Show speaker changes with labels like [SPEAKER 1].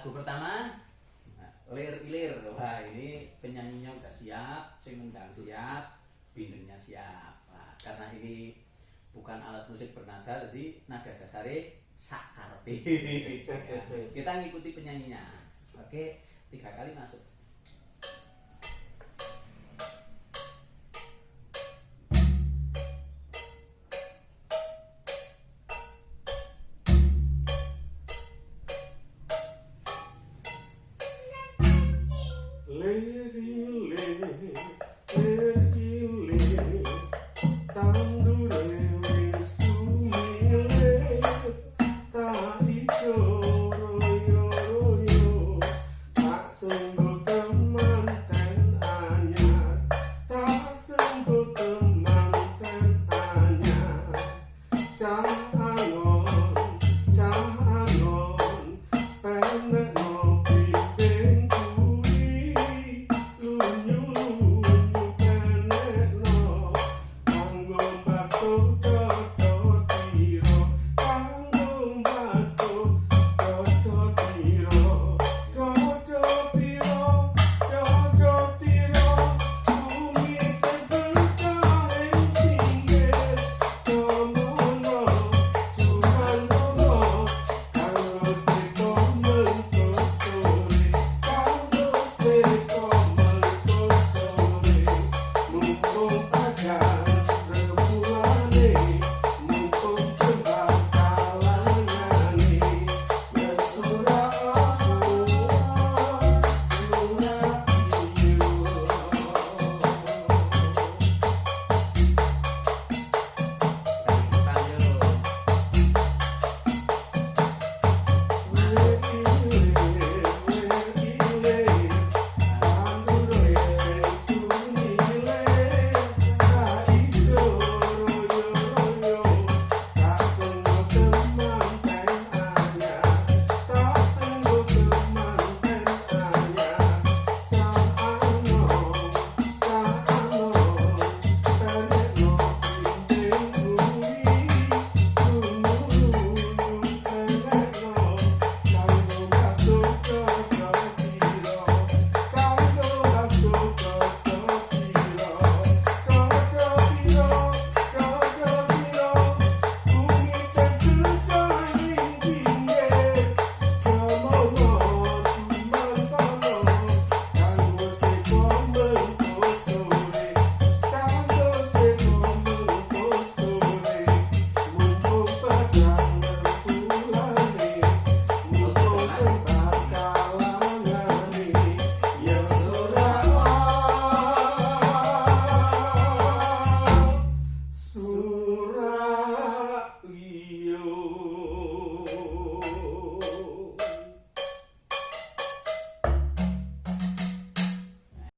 [SPEAKER 1] lagu pertama Lir Ilir. Wah, ini penyanyinya udah siap, sing ngundang siap, bindengnya siap. Nah, karena ini bukan alat musik bernada, jadi nada dasarnya sakarti. Ya, kita ngikuti penyanyinya. Oke, 3 kali masuk.
[SPEAKER 2] Lir ilir, tandure wis sumile, tak iso royo-royo, tak senggo temanten anyar, tak senggo temanten anyar, cah angon, penek